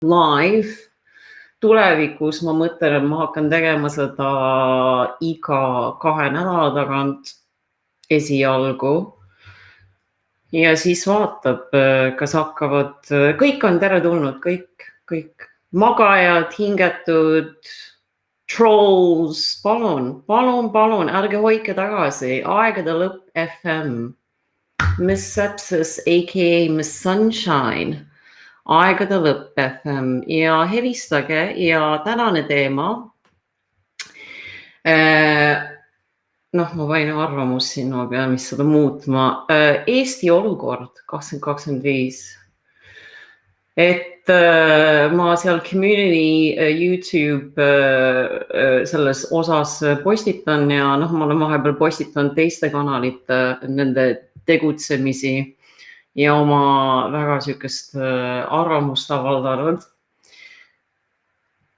live. Tulevikus ma mõtlen, et ma hakkan tegema seda iga 2 nädala tagant esialgu. Ja siis vaatab, kas hakkavad, kõik on teretulnud, kõik magajad, hingetud, trolls, palun, ärge hoidke tagasi, Aegade Lõpp FM, Miss Sepsis, aka Miss Sunshine, Aegade Lõpp FM ja helistage ja tänane teema. Ma võin arvamus siin, ma pean vist seda muutma. Eesti olukord 2025. Et ma seal community YouTube selles osas postitan ja ma olen vahepeal postitanud teiste kanalite nende tegutsemisi ja oma väga sükest arvamust avaldanud.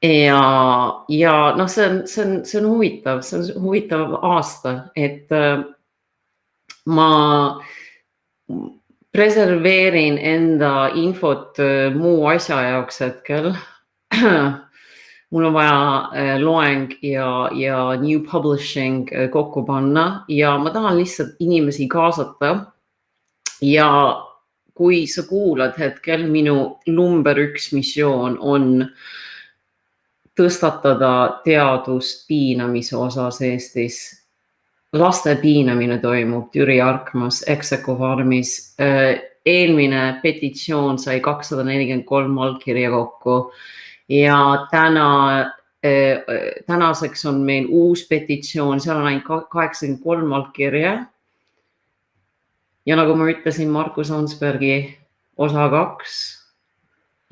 Ja see on huvitav aasta, et ma preserveerin enda infot muu asja jaoks hetkel. Mul on vaja loeng ja new publishing kokku panna ja ma tahan lihtsalt inimesi kaasata. Ja kui sa kuulad hetkel, minu number 1 missioon on tõstatada teadust piinamise osas Eestis. Laste piinamine toimub Türi Arkmas, Execo farmis. Eelmine petitsioon sai 243 allkirja kokku ja tänaseks on meil uus petitsioon, seal on ainult 83 allkirja. Ja nagu ma ütlesin, Markus Ansbergi osa 2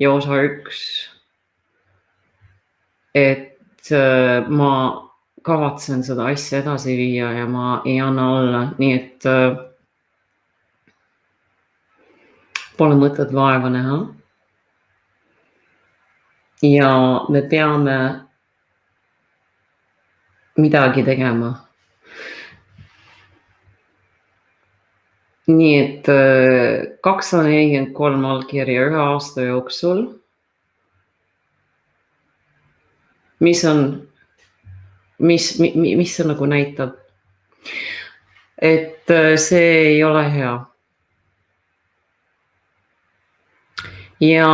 ja osa 1. Et ma kavatsen seda asja edasi viia ja ma ei anna alla, nii et pole mõtet vaeva näha. Ja me peame midagi tegema. Nii et 243 allkirja 1 aasta jooksul. Mis see nagu näitab? Et see ei ole hea. Ja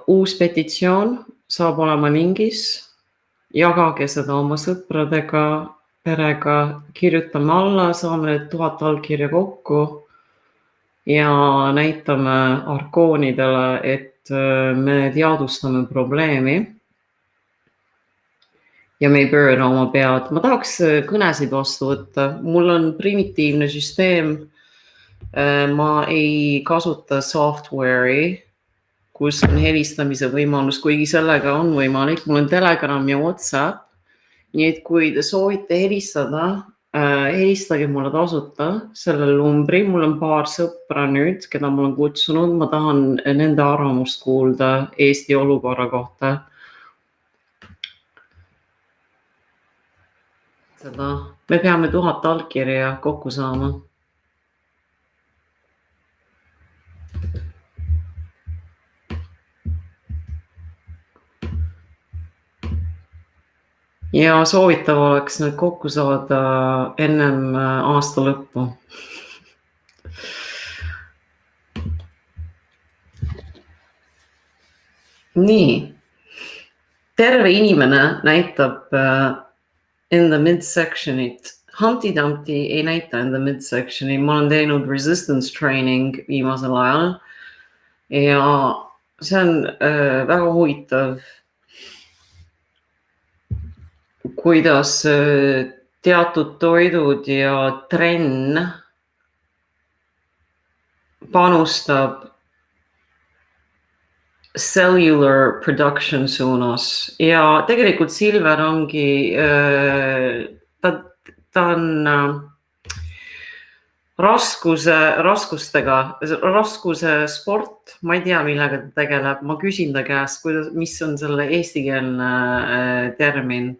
uus petitsioon saab olema lingis. Jagage seda oma sõpradega, perega, kirjutame alla, saame 1000 allkirja kokku ja näitame arkoonidele, et me teadvustame probleemi. Ja me ei pööra oma pead. Ma tahaks kõnesid vastu võtta. Mul on primitiivne süsteem. Ma ei kasuta software'i, kus on helistamise võimalus, kuigi sellega on võimalik. Mul on Telegram ja WhatsApp. Nii et kui te soovite helistada, helistage mulle tasuta sellel numbri. Mul on paar sõpra nüüd, keda ma olen kutsunud. Ma tahan nende arvamust kuulda Eesti olukorra kohta. Me peame 1000 allkirja kokku saama. Ja soovitav oleks need kokku saada ennem aasta lõppu. Nii. Terve inimene näitab enda midsectionit. Humpty Dumpty ei näita enda midsectioni. Ma olen teinud resistance training viimasel ajal ja see on väga huvitav, kuidas teatud toidud ja trenn panustab cellular production suunas ja tegelikult Silver ongi, ta on raskuse sport, ma ei tea, millega ta tegeleb, ma küsin ta käest, mis on selle eestikeelne termin.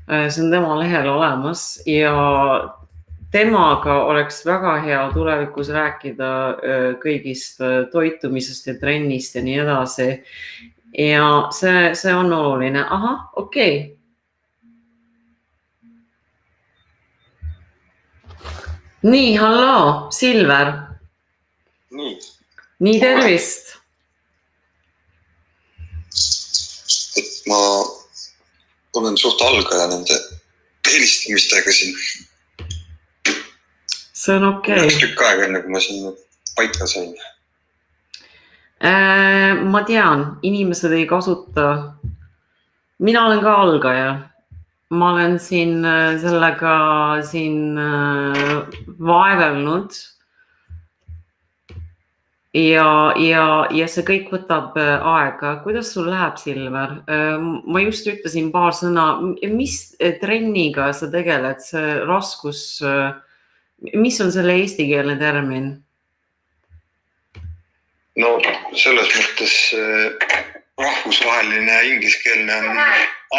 See on tema lehel olemas ja temaga oleks väga hea tulevikus rääkida kõigist toitumisest ja trennist ja nii edasi. Ja see on oluline. Aha, okei. Nii, halloo, Silver. Nii, tervist. Et ma olen suht algaja nende helistamistega siin. See on okei. Läks tükk aega enne, kui ma siin paika sain. Ma tean, inimesed ei kasuta. Mina olen ka algaja. Ma olen siin sellega vaevelnud. Ja see kõik võtab aega. Kuidas sul läheb, Silver? Ma just ütlesin paar sõna. Mis trenniga sa tegeled? See raskus, mis on selle eestikeelne termin? No selles mõttes rahvusvaheline ingliskeelne on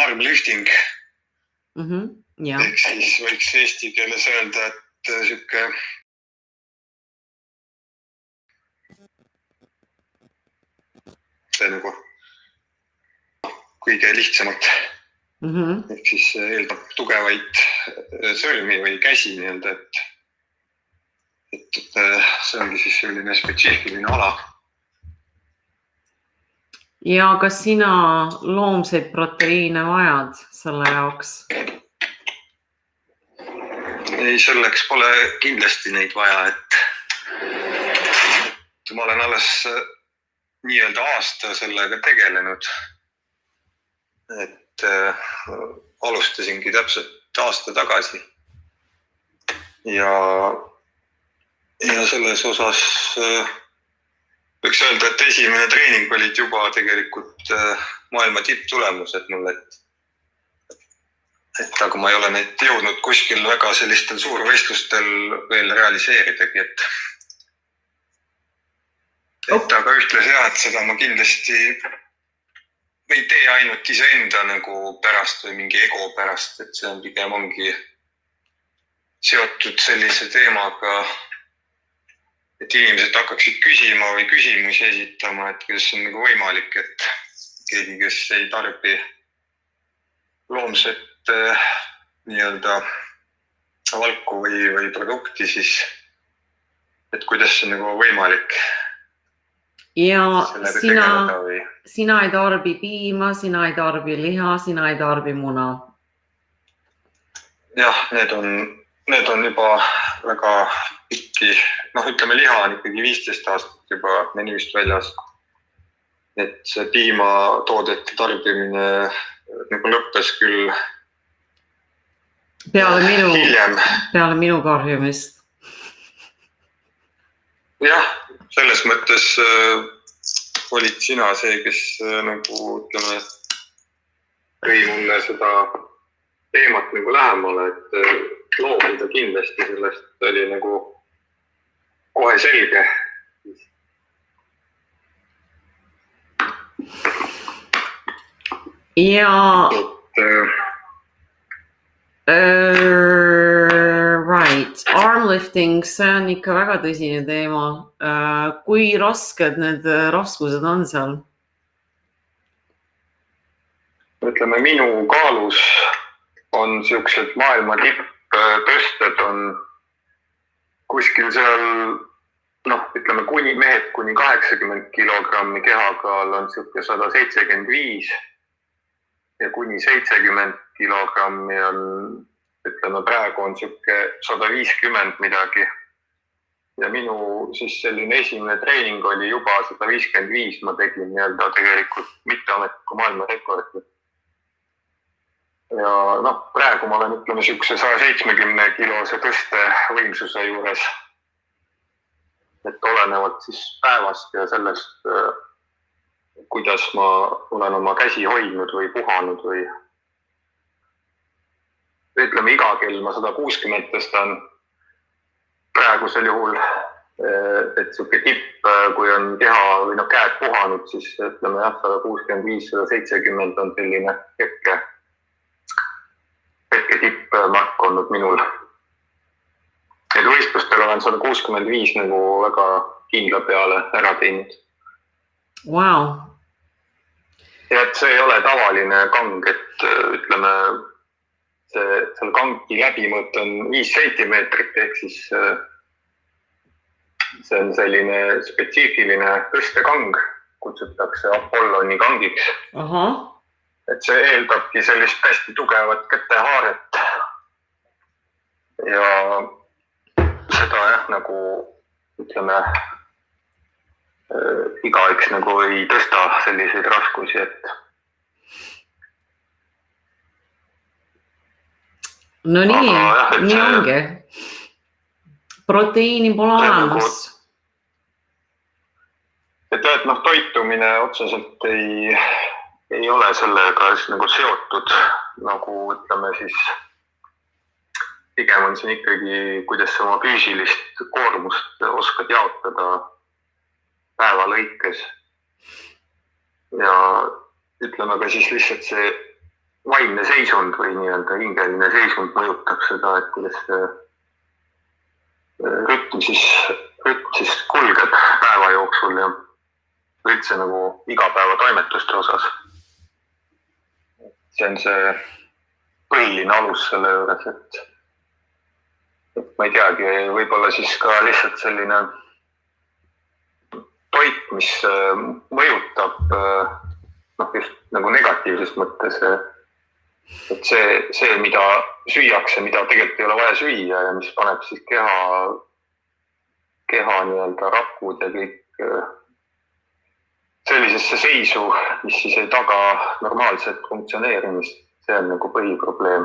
armlifting. Ehk siis võiks eesti keeles öelda, et süke see nagu kõige lihtsamalt. Ehk siis eeldab tugevaid sõrmi või käsi nii-öelda, et see ongi siis selline spetsiifiline ala. Ja kas sina loomseid proteiine vajad selle jaoks? Ei, selleks pole kindlasti neid vaja, et ma olen alles nii-öelda aasta sellega tegelenud. Et alustasingi täpselt aasta tagasi. Ja selles osas võiks öelda, et esimene treening olid juba tegelikult maailma tipptulemused mulle, et aga ma ei ole neid jõudnud kuskil väga sellistel suurvõistlustel veel realiseeridagi, et aga ühtlasi et seda ma kindlasti ei tee ainult iseenda nagu pärast või mingi ego pärast, et see on pigem ongi seotud sellise teemaga, et inimesed hakkaksid küsima või küsimusi esitama, et kuidas on nagu võimalik, et keegi, kes ei tarbi loomset nii-öelda valku või produkti, siis et kuidas see nagu võimalik. Ja sina ei tarbi piima, sina ei tarbi liha, sina ei tarbi muna. Jah, need on juba väga pikki, ütleme liha on ikkagi 15 aastat juba menüüst väljas. Et see piimatoodete tarbimine nagu lõppes küll hiljem. Peale minu karjumist. Jah, selles mõttes olid sina see, kes nagu ütleme tõi mulle seda teemat nagu lähemale, et loobuda kindlasti sellest oli nagu kohe selge. Ja right, armlifting, see on ikka väga tõsine teema. Kui rasked need raskused on seal? Ütleme, minu kaalus on siuksed maailma tipptõsted on kuskil seal, ütleme, mehed kuni 80 kilogrammi kehakaal on siuke 175 ja kuni 70 kilogrammi on, ütleme, praegu on siuke 150 midagi. Ja minu siis selline esimene treening oli juba 155, ma tegin nii-öelda tegelikult mitteametliku maailma rekordi. Ja praegu ma olen, ütleme, siukse 170 kilose tõste võimsuse juures. Et olenevalt siis päevast ja sellest, kuidas ma olen oma käsi hoidnud või puhanud või ütleme, iga kell ma 160 tõstan praegusel juhul, et siuke tipp, kui on keha või käed puhanud, siis ütleme, 165-170 on selline hetke tippmark olnud minul. et võistlustel olen 165 nagu väga kindla peale ära teinud. Wow. Ja et see ei ole tavaline kang, et ütleme, seal kangi läbimõõt on 5 sentimeetrit, ehk siis see on selline spetsiifiline tõstekang, kutsutakse Apolloni kangiks. Aha. Et see eeldabki sellist hästi tugevat kätehaaret. Ja seda nagu, ütleme, igaüks nagu ei tõsta selliseid raskusi, et no nii, nii ongi. Proteiini pole olemas. Et toitumine otseselt ei ole sellega nagu seotud, nagu ütleme siis, pigem on siin ikkagi, kuidas sa oma füüsilist koormust oskad jaotada päeva lõikes. Ja ütleme ka siis lihtsalt see vaimne seisund või nii-öelda hingeline seisund mõjutab seda, et kuidas see rütm siis kulgeb päeva jooksul ja üldse nagu igapäeva toimetuste osas. See on see põhiline alus selle juures, et ma ei teagi, võib-olla siis ka lihtsalt selline toit, mis mõjutab just nagu negatiivses mõttes, et see, mida süüakse, mida tegelikult ei ole vaja süüa ja mis paneb siis keha nii-öelda rakud ja kõik sellisesse seisu, mis siis ei taga normaalset funktsioneerimist, see on nagu põhiprobleem,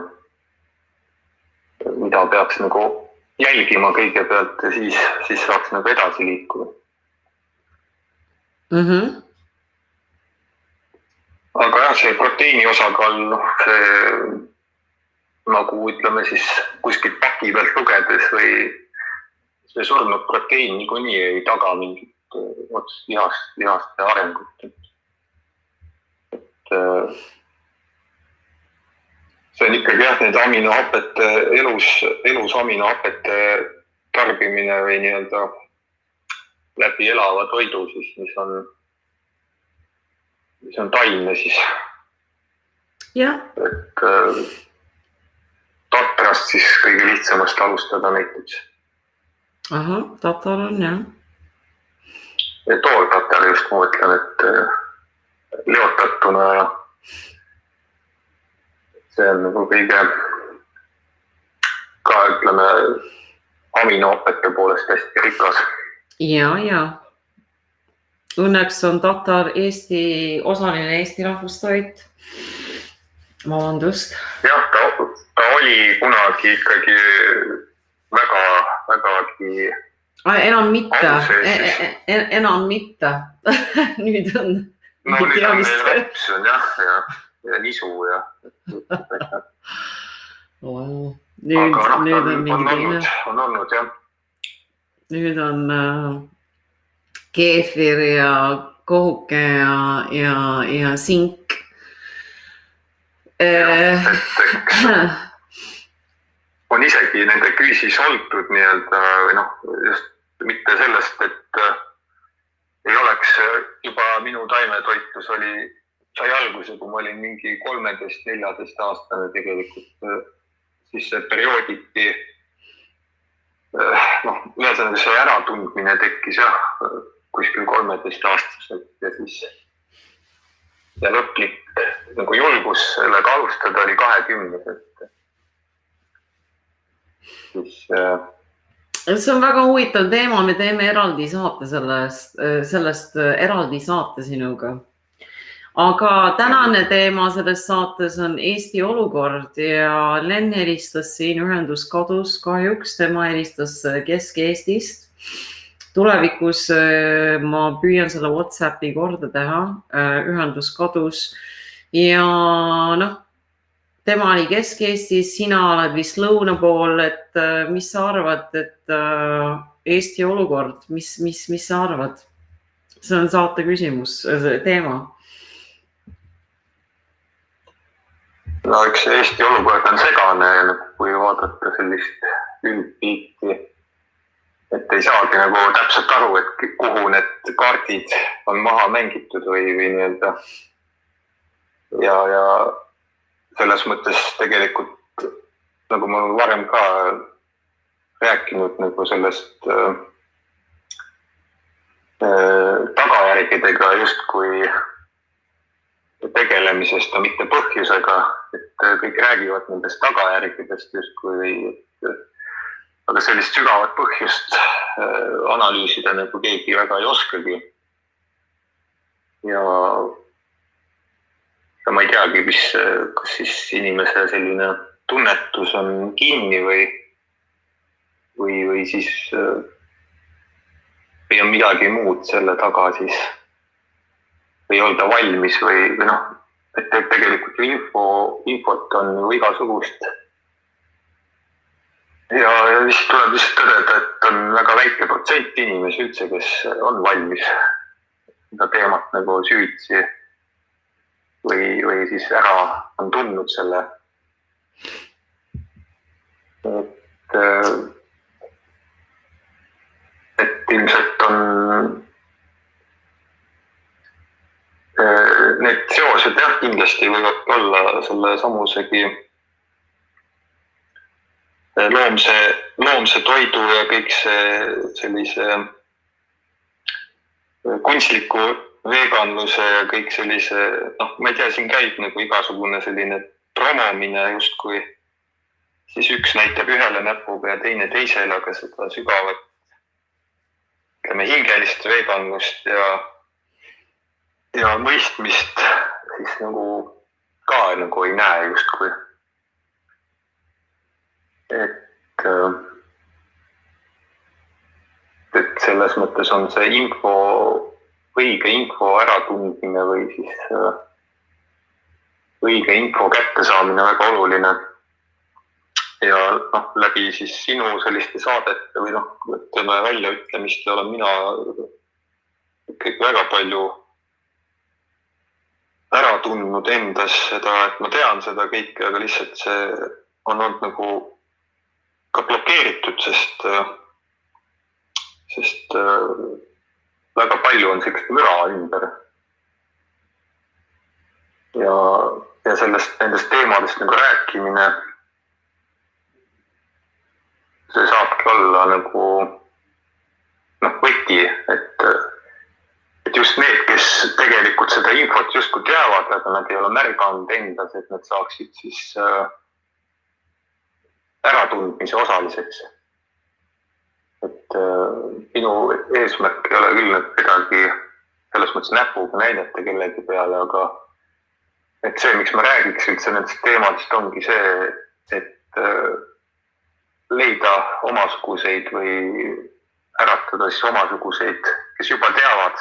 mida peaks nagu jälgima kõigepealt ja siis saaks nagu edasi liikuda. Aga jah, see proteiini osakaal, see nagu ütleme siis kuskilt paki pealt lugedes või see surnud proteiin niikuinii ei taga mingit lihaste arengut. Et see on ikkagi jah, need aminohapete, elus aminohapete tarbimine või nii-öelda läbi elava toidu siis, mis on taimne siis. Ja. Et tatrast siis kõige lihtsamast alustada näiteks. Aha, tatar on jah. Ja tooltatar just ma mõtlen, et leotatuna see on nagu kõige ka ütleme aminohapete poolest hästi rikas. Ja. Õnneks on tatar osaline Eesti rahvustoit. Vabandust. Jah, ta oli kunagi ikkagi vägagi enam mitte. Nüüd on. No nüüd on meil veps on ja nisu ja. Nüüd on mingi teine. On olnud jah. Nüüd on keefir ja kohuke ja sink. On isegi nende küüsis oltud nii-öelda, või just mitte sellest, et ei oleks juba minu taimetoitlus sai alguse, kui ma olin mingi 13-14 aastane tegelikult, siis see periooditi, ühesõnaga see äratundmine tekkis kuskil 13 aastaselt ja siis ja lõplik nagu julgus sellega alustada oli 20. See on väga huvitav teema, me teeme eraldi saate sellest eraldi saate sinuga. Aga tänane teema selles saates on Eesti olukord ja Len helistas siin ühendus kadus kahjuks, tema helistas Kesk-Eestist. Tulevikus ma püüan selle WhatsAppi korda teha, ühendus kadus ja tema oli Kesk-Eestis, sina oled vist lõuna pool, et mis sa arvad, et Eesti olukord, mis sa arvad? See on saate küsimus, teema. No eks Eesti olukord on segane, kui vaadata sellist üldpilti et ei saagi nagu täpselt aru, et kuhu need kaardid on maha mängitud või nii-öelda. Ja selles mõttes tegelikult, nagu ma varem ka rääkinud nagu sellest tagajärgedega justkui tegelemisest, mitte põhjusega, et kõik räägivad nendest tagajärgedest justkui, aga sellist sügavat põhjust analüüsida nagu keegi väga ei oskagi. Ja ma ei teagi, kas siis inimese selline tunnetus on kinni või siis või on midagi muud selle taga siis või olda valmis või noh, et tegelikult infot on ju igasugust. Ja vist tuleb lihtsalt tõdeda, et on väga väike protsent inimesi üldse, kes on valmis seda teemat nagu süvitsi või siis ära on tundnud selle. Et ilmselt on need seosed jah, kindlasti võivad olla selle samusegi loomse toidu ja kõik see sellise kunstliku veganluse ja kõik sellise, noh, ma ei tea, siin käib nagu igasugune selline promomine justkui, siis üks näitab ühele näpuga ja teine teisele, aga seda sügavat hingelist veganlust ja mõistmist siis nagu ka nagu ei näe justkui. Et selles mõttes on see õige info äratundmine või siis õige info kättesaamine väga oluline. Ja noh, läbi siis sinu selliste saadete või noh, ütleme väljaütlemiste olen mina ikkagi väga palju ära tundnud endas seda, et ma tean seda kõike, aga lihtsalt see on olnud nagu ka blokeeritud, sest väga palju on sellist müra ümber. Ja nendest teemadest nagu rääkimine, see saabki olla nagu võti, et just need, kes tegelikult seda infot justkui teavad, aga nad ei ole märganud endas, et nad saaksid siis äratundmise osaliseks. Et minu eesmärk ei ole küll kedagi selles mõttes näpuga näidata kellegi peale, aga et see, miks ma räägiks üldse nendest teemadest, ongi see, et leida omasuguseid või äratada siis omasuguseid, kes juba teavad,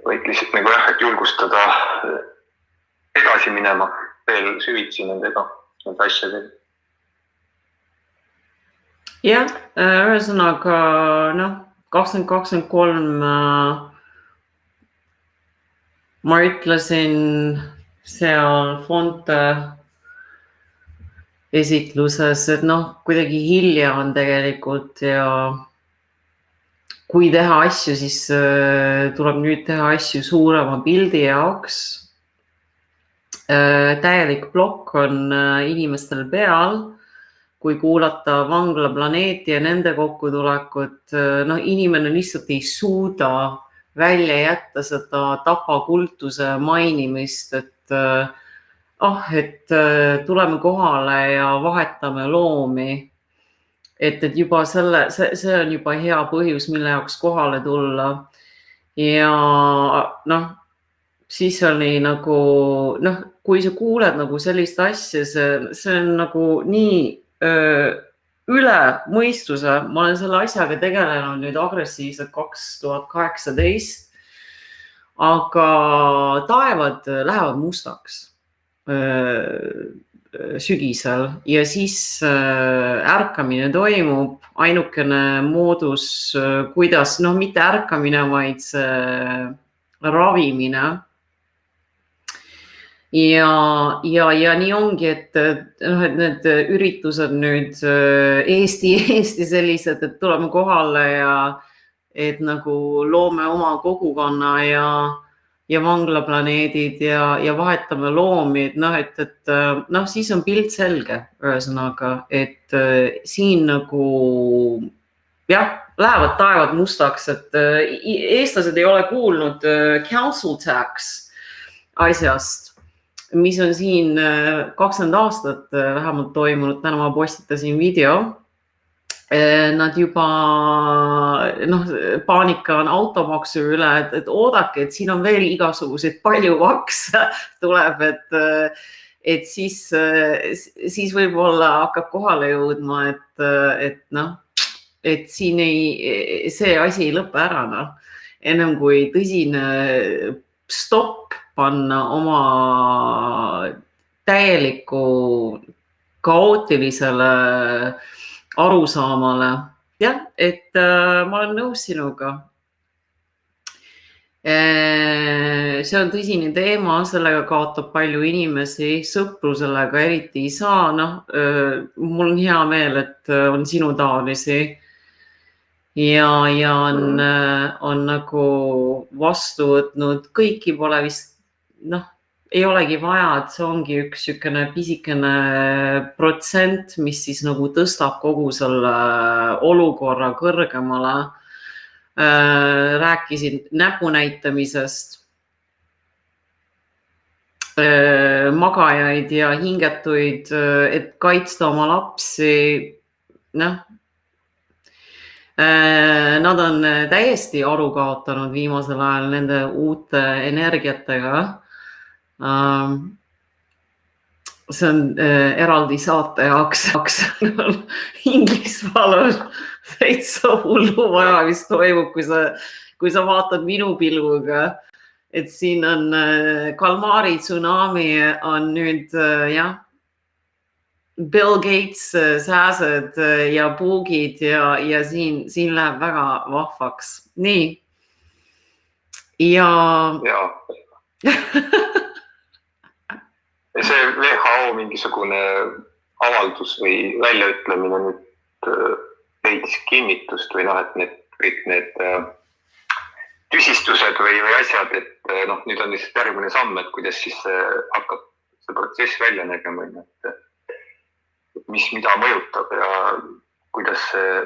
vaid lihtsalt nagu jah, et julgustada edasi minema veel süvitsi nende asjadega. Jah, ühesõnaga 2023 ma ütlesin seal Fonte esitluses, et kuidagi hilja on tegelikult ja kui teha asju, siis tuleb nüüd teha asju suurema pildi jaoks. Täielik plokk on inimestel peal, kui kuulata Vangla planeeti ja nende kokkutulekut, inimene lihtsalt ei suuda välja jätta seda tapakultuse mainimist, et tuleme kohale ja vahetame loomi. Et juba see on juba hea põhjus, mille jaoks kohale tulla. Ja siis oli nagu, kui sa kuuled nagu sellist asja, see on nagu nii üle mõistuse. Ma olen selle asjaga tegelenud nüüd agressiivselt 2018, aga taevad lähevad mustaks sügisel ja siis ärkamine toimub. Ainukene moodus, kuidas, mitte ärkamine, vaid see ravimine. ja nii ongi, et need üritused nüüd Eesti sellised, et tuleme kohale ja et nagu loome oma kogukonna ja vanglaplaneedid ja vahetame loomi, et siis on pilt selge, ühesõnaga, et siin nagu jah, lähevad taevad mustaks, et eestlased ei ole kuulnud council tax asjast, mis on siin 20 aastat vähemalt toimunud, täna ma postitasin video. Nad juba, paanika on automaksu üle, et oodake, et siin on veel igasuguseid palju makse tuleb, et siis võib-olla hakkab kohale jõudma, et siin see asi ei lõpe ära, ennem kui tõsine stopp panna oma täieliku kaootilisele arusaamale. Jah, et ma olen nõus sinuga. See on tõsine teema, sellega kaotab palju inimesi, sõpru sellega eriti ei saa. Mul on hea meel, et on sinu taolisi ja on nagu vastu võtnud, kõiki pole vist, ei olegi vaja, et see ongi üks sükene pisikene protsent, mis siis nagu tõstab kogu selle olukorra kõrgemale. Rääkisin näpunäitamisest, magajaid ja hingetuid, et kaitsta oma lapsi. Nad on täiesti aru kaotanud viimasel ajal nende uute energiatega. See on eraldi saate jaoks. Inglismaal on täitsa hullu vaja, mis toimub, kui sa vaatad minu pilguga. Et siin on kalmaari tsunami on nüüd, jah, Bill Gates sääsed ja puugid ja siin läheb väga vahvaks. Nii. Ja see WHO mingisugune avaldus või väljaütlemine nüüd leidis kinnitust või et kõik need tüsistused või asjad, et nüüd on lihtsalt järgmine samm, et kuidas siis hakkab see protsess välja nägema, et mida mõjutab ja kuidas see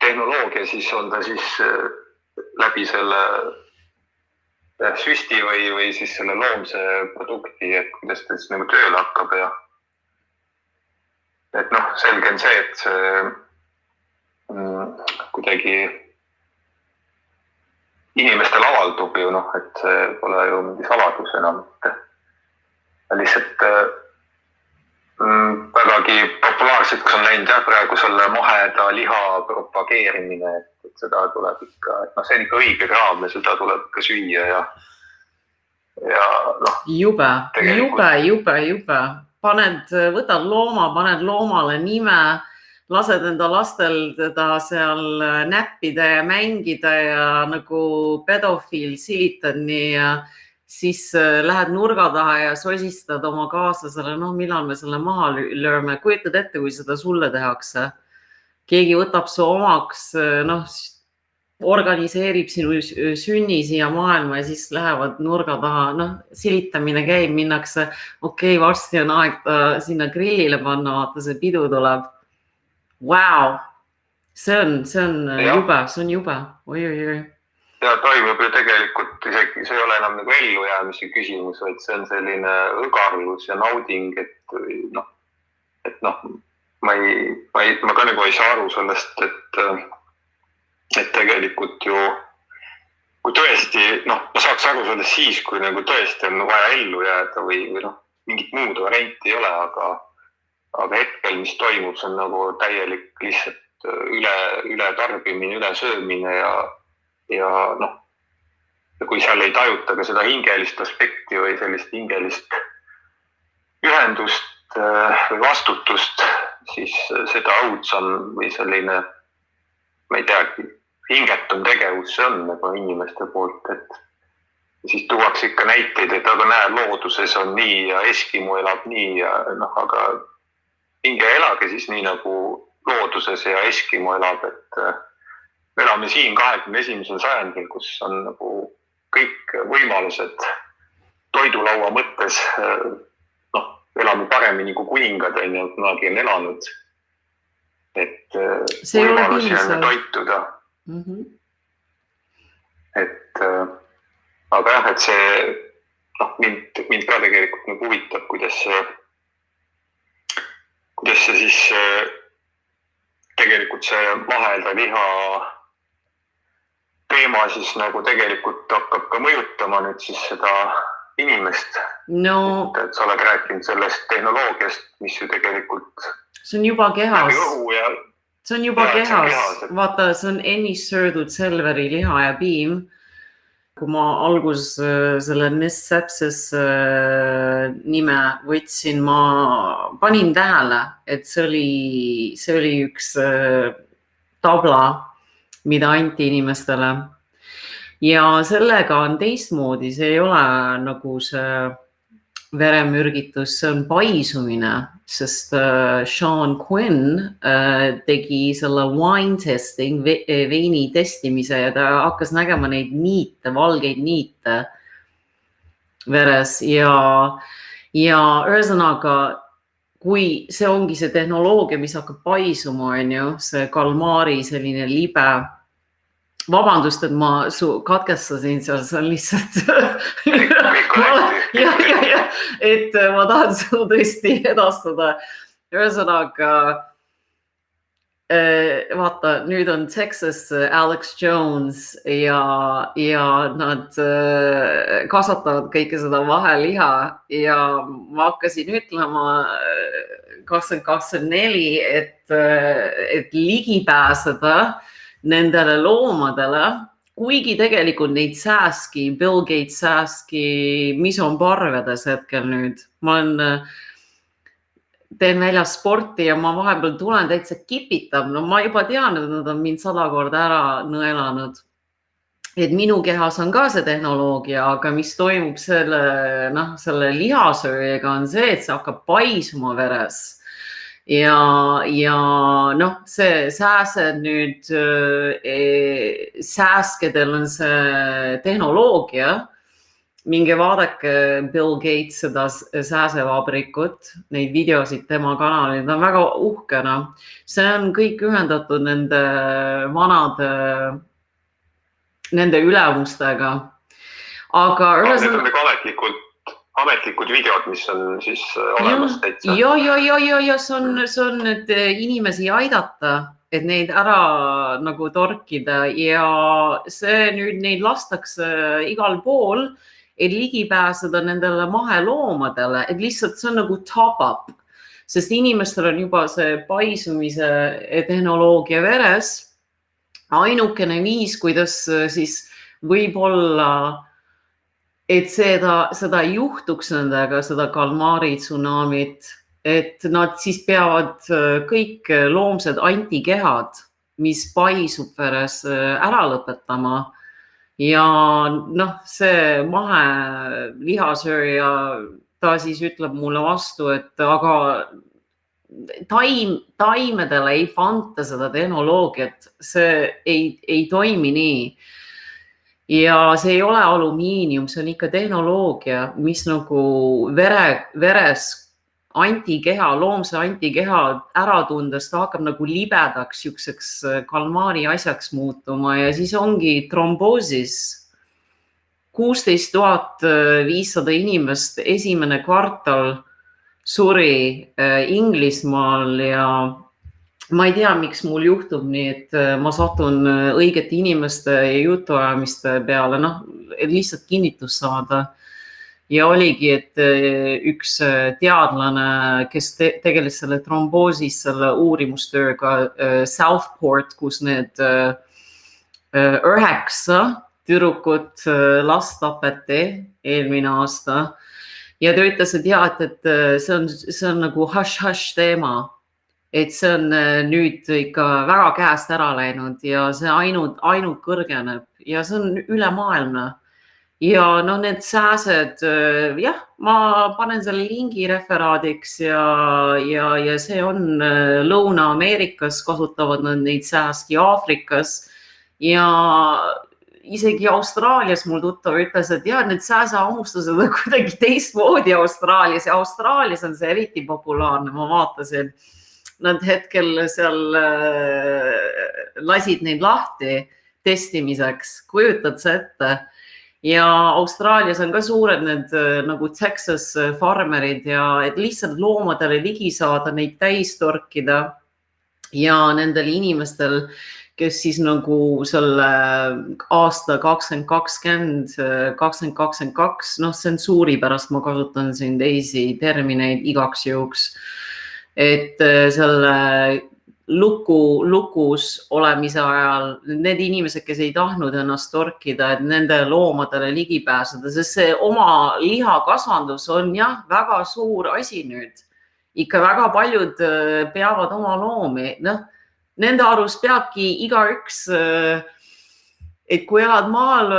tehnoloogia siis on ta siis läbi selle süsti või siis selle loomse produkti, et kuidas ta siis nagu tööle hakkab ja et selge on see, et see kuidagi inimestel avaldub ju, et see pole ju mingi saladus enam. Lihtsalt vägagi populaarseks on läinud praegu selle maheda liha propageerimine, et seda tuleb ikka, et see on ikka õige kraam ja seda tuleb ikka süüa ja Jube. Võtad looma, paned loomale nime, lased enda lastel teda seal näppida ja mängida ja nagu pedofiil silitad nii ja siis lähed nurga taha ja sosistad oma kaaslasele, millal me selle maha lööme. Kujutad ette, kui seda sulle tehakse. Keegi võtab su omaks, organiseerib sinu sünni siia maailma ja siis lähevad nurga taha. Silitamine käib, minnakse, okei, varsti on aeg ta sinna grillile panna, vaata see pidu tuleb. Wow! See on jube. Oi. Ja toimub ju tegelikult isegi, see ei ole enam nagu ellujäämise küsimus, vaid see on selline õgarlus ja nauding, et ma ka nagu ei saa aru sellest, et tegelikult ju, kui tõesti, ma saaks aru sellest siis, kui nagu tõesti on vaja ellu jääda või mingit muud varianti ei ole, aga hetkel, mis toimub, see on nagu täielik lihtsalt üle tarbimine, üle söömine ja kui seal ei tajuta ka seda hingelist aspekti või sellist hingelist ühendust või vastutust, siis seda õudsam või selline, ma ei teagi, hingetum tegevus see on nagu inimeste poolt, et siis tuuakse ikka näiteid, et aga näe, looduses on nii ja Eskimo elab nii ja aga minge elage siis nii nagu looduses ja Eskimo elab, et elame siin 21. sajandil, kus on nagu kõik võimalused toidulaua mõttes, elame paremini kui kuningad, kunagi on elanud, et võimalusi on toituda. Et aga jah, et see mind ka tegelikult nagu huvitab, kuidas see siis tegelikult see mahelda liha teema siis nagu tegelikult hakkab ka mõjutama nüüd siis seda inimest. No, et sa oled rääkinud sellest tehnoloogiast, mis ju tegelikult see on juba kehas. See on juba kehas. Vaata, see on ennist söödud Selveri liha ja piim. Kui ma alguses selle Miss Sepsis nime võtsin, ma panin tähele, et see oli üks tabla, mida anti inimestele. Ja sellega on teistmoodi, see ei ole nagu see veremürgitus, see on paisumine, sest Sean Quinn tegi selle wine testing, veini testimise ja ta hakkas nägema neid niite, valgeid niite veres ja ühesõnaga, kui see ongi see tehnoloogia, mis hakkab paisuma, on ju, see kalmaari selline libe. Vabandust, et ma katkestasin seal, see on lihtsalt et ma tahan seda tõesti edastada. Ühesõnaga, vaata, nüüd on Texas Alex Jones ja nad kasvatavad kõike seda vaheliha ja ma hakkasin ütlema 2024, et ligi pääseda nendele loomadele, kuigi tegelikult neid sääski, Bill Gates sääski, mis on parvedes hetkel nüüd. Ma teen väljas sporti ja ma vahepeal tulen täitsa kipitab. No ma juba tean, et nad on mind 100 korda ära nõelanud. Et minu kehas on ka see tehnoloogia, aga mis toimub selle lihasööjaga on see, et see hakkab paisuma veres. Ja see sääsed nüüd, sääskedel on see tehnoloogia, minge vaadake Bill Gates seda sääsevabrikut, neid videosid tema kanalil, ta on väga uhkena. See on kõik ühendatud nende vanade, nende ülemustega. Aga need on nagu ametlikud videod, mis on siis olemas täitsa. Ja, see on need inimesi aidata, et neid ära nagu torkida ja see nüüd neid lastakse igal pool, et ligi pääseda nendele maheloomadele, et lihtsalt see on nagu top up, sest inimestel on juba see paisumise tehnoloogia veres. Ainukene viis, kuidas siis võib-olla et seda ei juhtuks nendega, seda kalmaari tsunamit, et nad siis peavad kõik loomsed antikehad, mis paisub veres ära lõpetama. Ja see mahe lihasööja, ta siis ütleb mulle vastu, et aga taimedele ei panta seda tehnoloogiat, see ei toimi nii. Ja see ei ole alumiinium, see on ikka tehnoloogia, mis nagu veres antikeha, loomse antikeha ära tundes, ta hakkab nagu libedaks siukseks kalmaari asjaks muutuma ja siis ongi tromboosis 16,500 inimest esimene kvartal suri Inglismaal ja ma ei tea, miks mul juhtub nii, et ma satun õigete inimeste ja jutuajamiste peale, et lihtsalt kinnitus saada. Ja oligi, et üks teadlane, kes tegeles selle tromboosis, selle uurimustööga Southport, kus need 9 tüdrukut last tapeti eelmine aasta. Ja ta ütles, et see on nagu hush teema. Et see on nüüd ikka väga käest ära läinud ja see ainult kõrgeneb ja see on üle maailma. ja no need sääsed, jah, ma panen selle lingi referaadiks ja see on Lõuna-Ameerikas kasutavad nad neid sääski Aafrikas ja isegi Austraalias mul tuttav ütles, et jah, need sääsehammustused on kuidagi teistmoodi Austraalias ja Austraalias on see eriti populaarne, ma vaatasin. Nad hetkel seal lasid neid lahti testimiseks, kujutad sa ette? Ja Austraalias on ka suured need nagu Texas farmerid ja et lihtsalt loomadele ligi saada, neid täis torkida ja nendel inimestel, kes siis nagu selle aasta 2020, 2022, noh, see on suuri pärast, ma kasutan siin teisi termineid igaks juhuks, et selle lukus olemise ajal need inimesed, kes ei tahtnud ennast torkida, et nende loomadele ligi pääseda, sest see oma lihakasvandus on jah, väga suur asi nüüd. Ikka väga paljud peavad oma loomi, noh, nende arust peabki igaüks, et kui elad maal,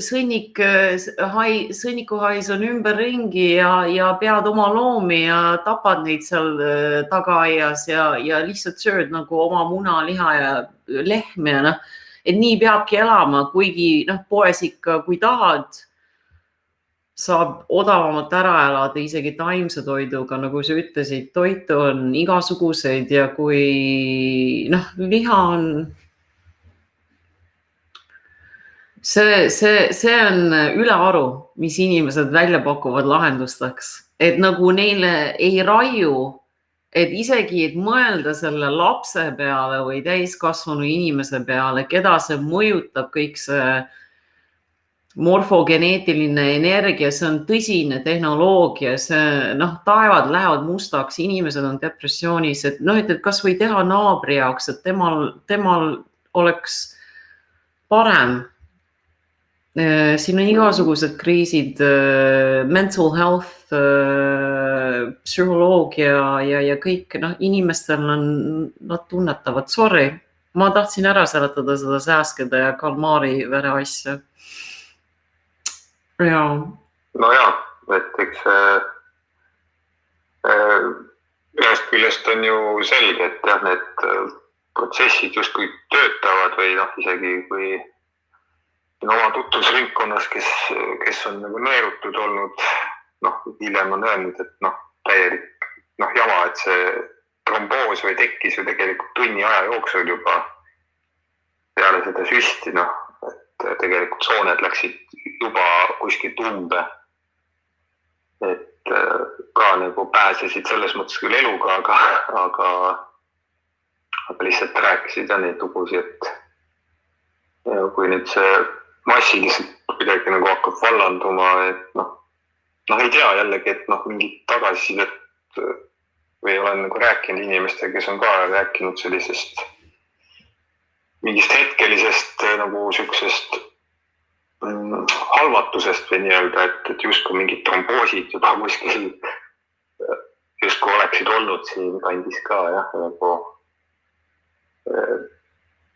sõnnikuhais on ümberringi ja pead oma loomi ja tapad neid seal tagaaias ja lihtsalt sööd nagu oma muna, liha ja lehmi ja noh, et nii peabki elama, kuigi noh, poes ikka, kui tahad, saab odavamalt ära elada isegi taimse toiduga, nagu sa ütlesid, toitu on igasuguseid ja kui noh, liha on see on ülearu, mis inimesed välja pakuvad lahendusteks, et nagu neile ei raiu, et isegi et mõelda selle lapse peale või täiskasvanu inimese peale, keda see mõjutab, kõik see morfogeneetiline energia, see on tõsine tehnoloogia, see noh, taevad lähevad mustaks, inimesed on depressioonis, et noh, et kas või teha naabri jaoks, et temal oleks parem. Siin on igasugused kriisid, mental health, psühholoogia ja kõik, noh, inimestel on, nad tunnetavad, sorry, ma tahtsin ära seletada seda sääskede ja kalmaari vere asja. Jaa. No jaa, et eks ühest küljest on ju selge, et jah, need protsessid justkui töötavad või noh, isegi kui oma tutvusringkonnas, kes on nagu nõerutud olnud, noh, hiljem on öelnud, et noh, täielik jama, et see tromboos või tekkis ju tegelikult tunni aja jooksul juba peale seda süsti, noh, et tegelikult sooned läksid juba kuskilt umbe. Et ka nagu pääsesid selles mõttes küll eluga, aga lihtsalt rääkisid ja neid lugusid, et kui nüüd see massiliselt midagi nagu hakkab vallanduma, et noh, ei tea jällegi, et noh, mingit tagasisidet või olen nagu rääkinud inimestega, kes on ka rääkinud sellisest mingist hetkelisest nagu siuksest halvatusest või nii-öelda, et justkui mingid tromboosid juba kuskil justkui oleksid olnud siin kandis ka jah, nagu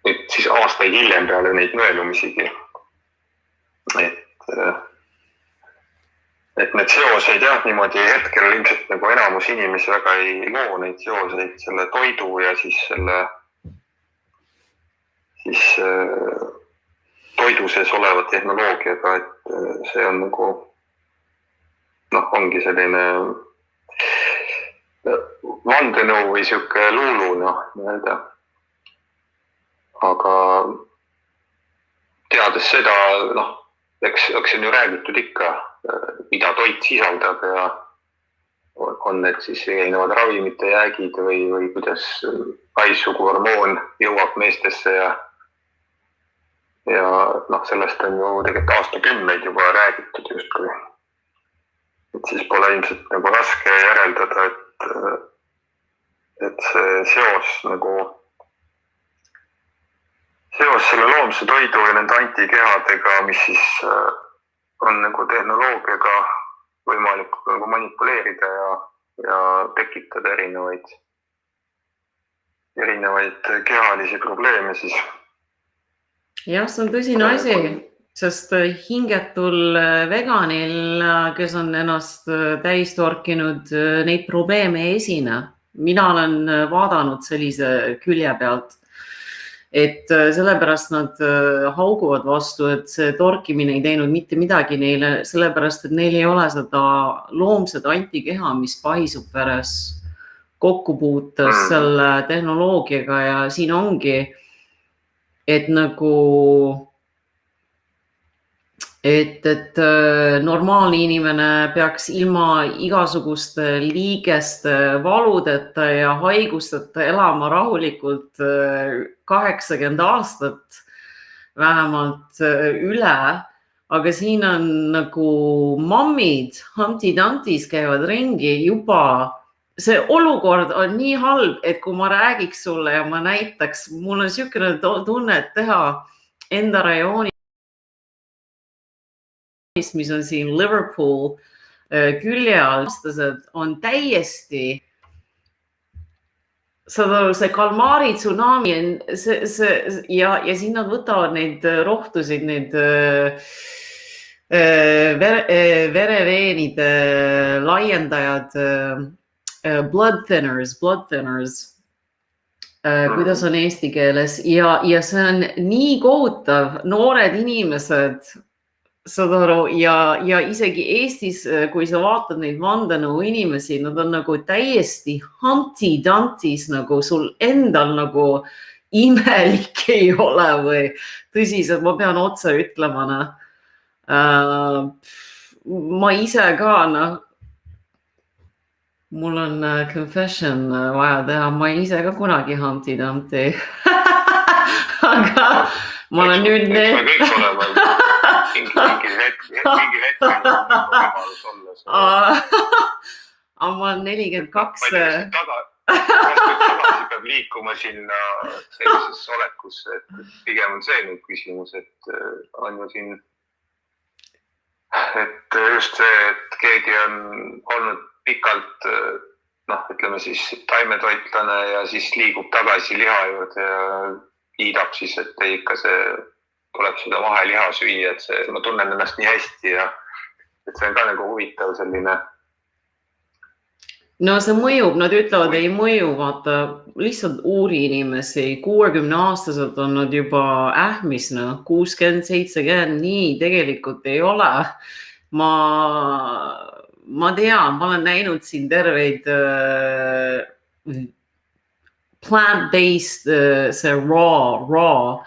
nüüd siis aastaid hiljem peale neid nõelumisigi. Et need seoseid jah, niimoodi hetkel ilmselt nagu enamus inimesi väga ei loo neid seoseid selle toidu ja siis selle toidu sees oleva tehnoloogiaga, et see on nagu noh, ongi selline vandenõu või siuke luulu, noh, nii-öelda. Aga teades seda, noh, eks on ju räägitud ikka, mida toit sisaldab ja on need siis erinevad ravimite jäägid või kuidas naissuguhormoon jõuab meestesse ja noh, sellest on ju tegelikult aastakümneid juba räägitud justkui. Et siis pole ilmselt nagu raske järeldada, et see seos selle loomse toidu ja nende antikehadega, mis siis on nagu tehnoloogiaga võimalik nagu manipuleerida ja tekitada erinevaid kehalisi probleeme siis. Jah, see on tõsine asi. sest hingetul veganil, kes on ennast täis torkinud, neid probleeme ei esine. Mina olen vaadanud sellise külje pealt, et sellepärast nad hauguvad vastu, et see torkimine ei teinud mitte midagi neile, sellepärast et neil ei ole seda loomset antikeha, mis paisub veres kokkupuutes selle tehnoloogiaga ja siin ongi, et nagu et normaalne inimene peaks ilma igasuguste liigeste valudeta ja haigusteta elama rahulikult 80 aastat vähemalt üle, aga siin on nagu mammid Humpty Dumptys käivad ringi juba. See olukord on nii halb, et kui ma räägiks sulle ja ma näitaks, mul on niisugune tunne, et teha enda rajooni, mis on siin Liverpool külje all, on täiesti, saad aru, see kalmaari tsunami ja siin nad võtavad neid rohtusid, neid vereveenide laiendajad, blood thinners, kuidas on eesti keeles ja see on nii kohutav, noored inimesed, saad aru, ja isegi Eestis, kui sa vaatad neid vandenõu inimesi, nad on nagu täiesti Humpty Dumptys, nagu sul endal nagu imelik ei ole või tõsiselt, ma pean otse ütlema, ma ise ka, mul on confession vaja teha, ma ise ka kunagi Humpty Dumpty, aga ma olen nüüd mingi hetk võimalus olla. Aga ma olen 42. Tagasi peab liikuma sinna sellisesse olekusse, et pigem on see nüüd küsimus, et on ju siin, et just see, et keegi on olnud pikalt, ütleme siis taimetoitlane ja siis liigub tagasi liha juurde ja kiidab siis, et ikka see tuleb seda vaheliha süüa, et ma tunnen ennast nii hästi ja et see on ka nagu huvitav selline. No see mõjub, nad ütlevad, ei mõju, vaata, lihtsalt uuri inimesi, 60-aastaselt on nad juba ähmis, 60-70, nii tegelikult ei ole. Ma tean, ma olen näinud siin terveid plant-based, see raw,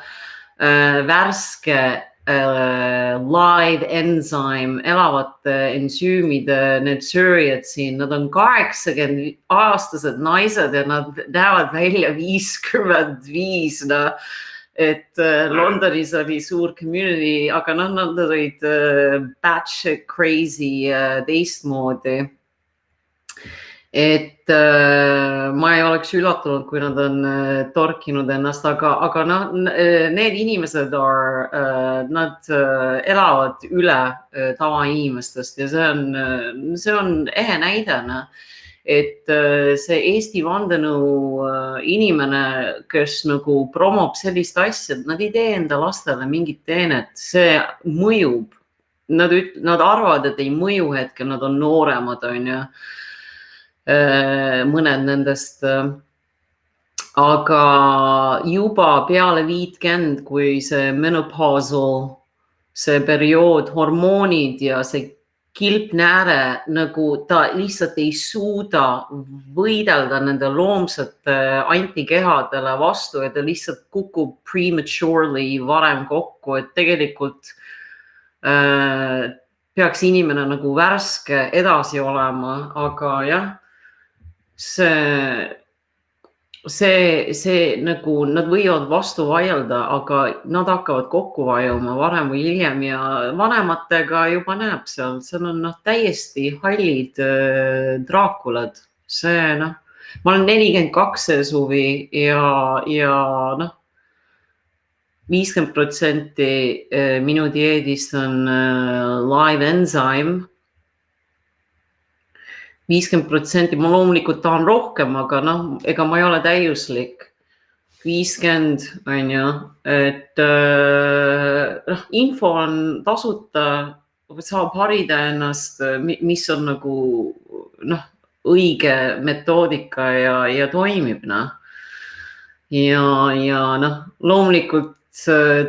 värske live enzyme, elavate ensüümide, need sööjad siin, nad on 80-aastased naised ja nad näevad välja 55, et Londonis oli suur community, aga nad olid batch crazy teistmoodi. Et ma ei oleks üllatunud, kui nad on torkinud ennast, aga need inimesed nad elavad üle tavainimestest ja see on ehe näidena, et see Eesti vandenõu inimene, kes nagu promob sellist asja, nad ei tee enda lastele mingit teenet, see mõjub. Nad arvavad, et ei mõju hetkel, nad on nooremad, on ju. Mõned nendest, aga juba peale 50, kui see menopausal, see periood, hormoonid ja see kilpnääre, nagu ta lihtsalt ei suuda võidelda nende loomsete antikehadele vastu ja ta lihtsalt kukub prematurely varem kokku, et tegelikult peaks inimene nagu värske edasi olema, aga jah, see nagu nad võivad vastu vaielda, aga nad hakkavad kokku vajuma varem või hiljem ja vanematega juba näeb seal on täiesti hallid draakulad. Ma olen 42 see suvi ja 50% minu dieedist on live enzyme. 50%, ma loomulikult tahan rohkem, aga ega ma ei ole täiuslik. 50, on ju, et info on tasuta, saab harida ennast, mis on nagu õige metoodika ja toimib. Ja loomulikult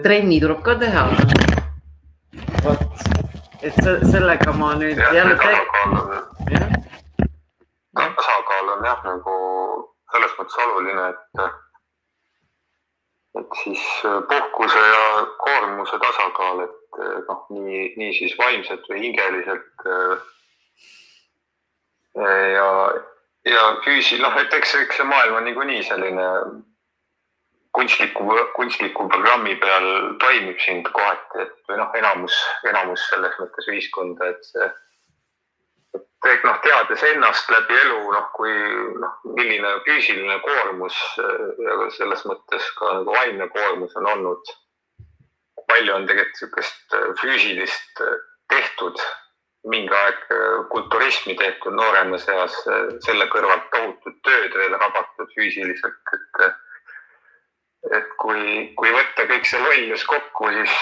trenni tuleb ka teha. Et sellega ma nüüd jälle tasakaal on jah nagu selles mõttes oluline, et siis puhkuse ja koormuse tasakaal, et nii siis vaimselt või hingeliselt ja füüsil, et eks see maailm on niikuinii selline kunstliku programmi peal toimib siin kohati, et enamus selles mõttes ühiskonda, et teades ennast läbi elu, kui milline füüsiline koormus ja selles mõttes ka nagu vaimne koormus on olnud. Palju on tegelikult sellist füüsilist tehtud, mingi aeg kulturismi tehtud nooremas eas, selle kõrvalt tohutud tööd veel rabatud füüsiliselt, et kui võtta kõik see lollus kokku, siis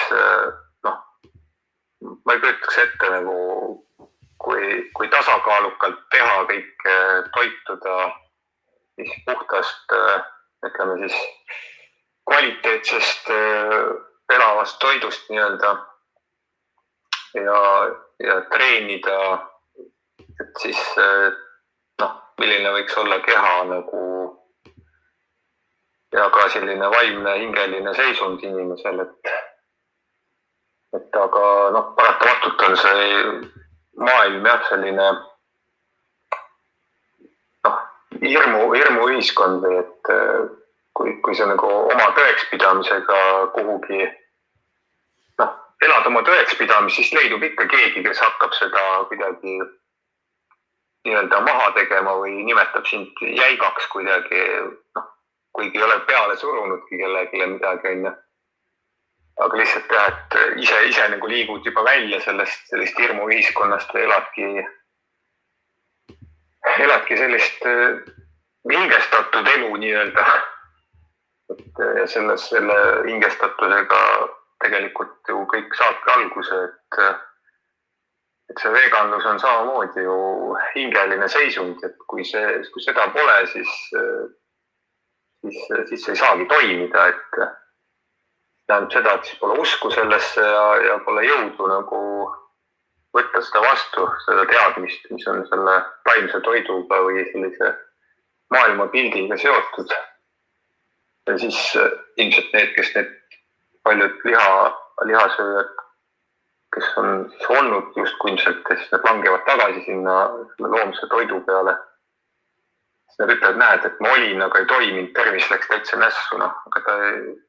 ma ei kujutaks ette nagu, kui tasakaalukalt teha kõik, toituda siis puhtast, ütleme siis kvaliteetsest elavast toidust nii-öelda ja treenida, et siis milline võiks olla keha nagu ja ka selline vaimne hingeline seisund inimesel, et aga paratamatult on see maailm jah, selline hirmu ühiskond või et kui see nagu oma tõekspidamisega kuhugi elad oma tõekspidamist, siis leidub ikka keegi, kes hakkab seda kuidagi nii-öelda maha tegema või nimetab sind jäigaks kuidagi, kuigi ei ole peale surunudki kellelegi midagi, on. Aga lihtsalt jah, et ise nagu liigud juba välja sellest hirmu ühiskonnast või eladki sellist hingestatud elu nii-öelda. Ja selle hingestatusega tegelikult ju kõik saabki alguse, et see veganlus on samamoodi ju hingeline seisund, et kui seda pole, siis ei saagi toimida, et tähendab seda, et siis pole usku sellesse ja pole jõudu nagu võtta seda vastu, seda teadmist, mis on selle taimse toiduga või sellise maailmapildiga seotud. Ja siis ilmselt need, kes need paljud lihasööjad, kes on siis olnud justkui ilmselt, kes nad langevad tagasi sinna loomse toidu peale. Nad ütlevad, näed, et ma olin, aga ei toiminud, tervis läks täitsa nässu. Aga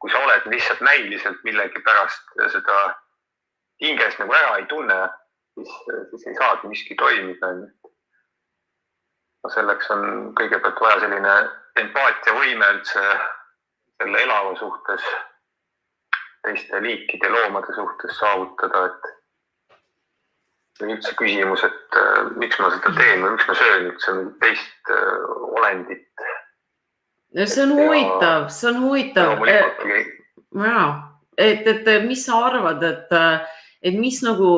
kui sa oled lihtsalt näiliselt millegi pärast seda hinges nagu ära ei tunne, siis ei saagi miski toimida. Selleks on kõigepealt vaja selline empaatiavõime üldse selle elava suhtes, teiste liikide loomade suhtes saavutada, et üldse küsimus, et miks ma seda teen või miks ma söön üldse teist olendit. See on huvitav, et mis sa arvad, et mis nagu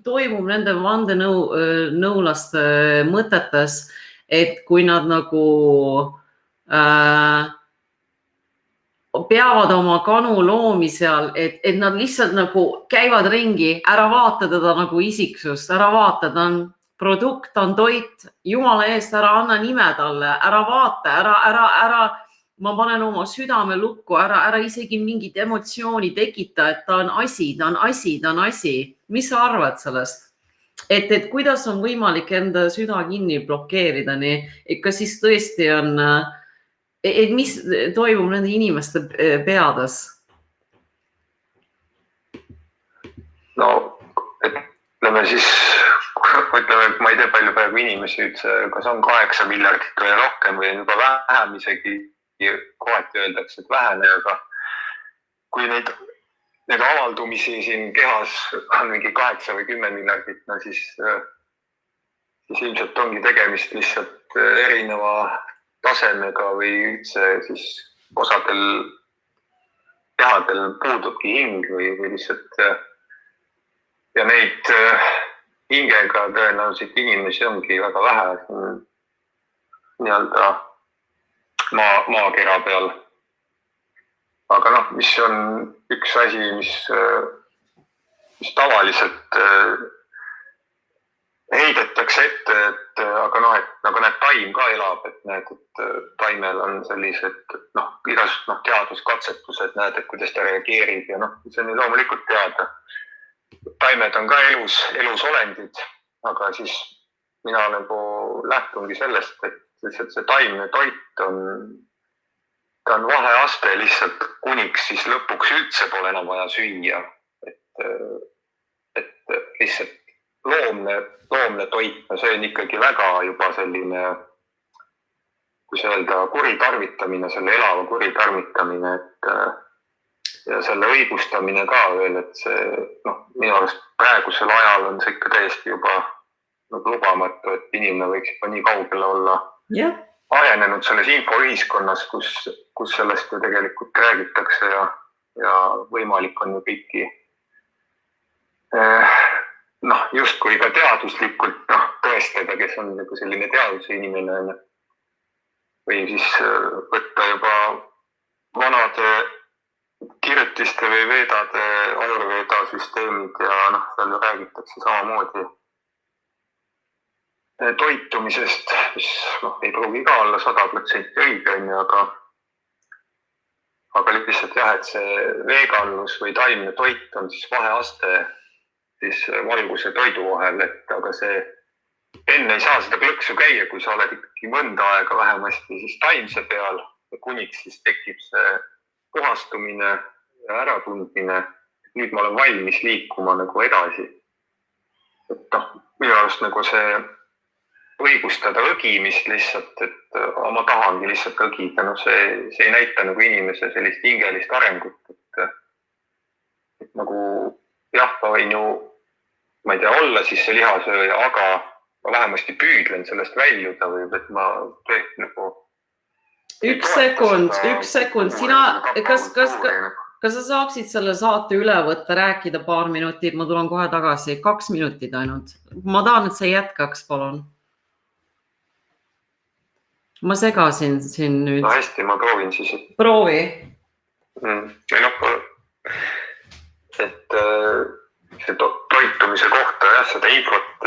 toimub nende vandenõulaste mõtetes, et kui nad nagu peavad oma kanu loomi seal, et nad lihtsalt nagu käivad ringi, ära vaata teda nagu isiksust, ära vaata, ta on produkt, ta on toit, jumala eest, ära anna nime talle, ära vaata, ära, ma panen oma südame lukku, ära isegi mingit emotsiooni tekita, et ta on asi. Mis sa arvad sellest? Et kuidas on võimalik enda süda kinni blokeerida, nii, et kas siis tõesti on... Et mis toimub nende inimeste peades? No, ütleme siis, ma ei tea palju praegu inimesi üldse, kas on 8 miljardit või rohkem või juba vähem isegi, kohati öeldakse, et vähene, aga kui neid avaldumisi siin kehas on mingi 8 või 10 miljardit, no siis ilmselt ongi tegemist lihtsalt erineva tasemega või üldse siis osadel kehadel puudubki hing või lihtsalt ja neid hingega tõenäoliselt inimesi ongi väga vähe nii-öelda maakera peal. Aga noh, mis on üks asi, mis tavaliselt heidetakse ette, et aga noh, et nagu näed, taim ka elab, et näed, et taimel on sellised igasugused teaduskatsetused, näed, et kuidas ta reageerib ja see on loomulikult teada. Taimed on ka elus olendid, aga siis mina nagu lähtungi sellest, et lihtsalt see taimne toit ta on vaheaste lihtsalt kuniks siis lõpuks üldse pole enam vaja süüa. Et lihtsalt loomne toit, see on ikkagi väga juba selline, kui see öelda, kuritarvitamine, selle elava kuritarvitamine, ja selle õigustamine ka veel, et see minu arust praegusel ajal on see ikka täiesti juba lubamatu, et inimene võiks juba nii kaugele olla arenenud selles infoühiskonnas, kus sellest ju tegelikult räägitakse ja võimalik on ju kõiki justkui ka teaduslikult tõestada, kes on nagu selline teaduse inimene või siis võtta juba vanade kirjutiste või veedade, ajurveeda süsteemid ja seal räägitakse samamoodi toitumisest, mis ei pruugi ka olla 100% õige, aga lihtsalt jah, et see veganlus või taimne toit on siis vaheaste siis valguse toidu vahel, et aga see enne ei saa seda plõksu käia, kui sa oled ikkagi mõnda aega vähemasti siis taimse peal ja kuniks siis tekib see puhastumine ja äratundmine. Nüüd ma olen valmis liikuma nagu edasi. Et minu arust nagu see õigustada õgimist lihtsalt, et ma tahangi lihtsalt õgida, see ei näita nagu inimese sellist hingelist arengut, et nagu jah, ma võin ju, ma ei tea, olla siis see lihasööja, aga ma vähemasti püüdlen sellest väljuda või et ma tõesti nagu... Üks sekund, sina, kas sa saaksid selle saate üle võtta, rääkida paar minutit, ma tulen kohe tagasi, 2 minutit ainult. Ma tahan, et sa jätkaks, palun. Ma segasin siin nüüd. No hästi, ma proovin siis. Proovi. Et see toitumise kohta, jah, seda infot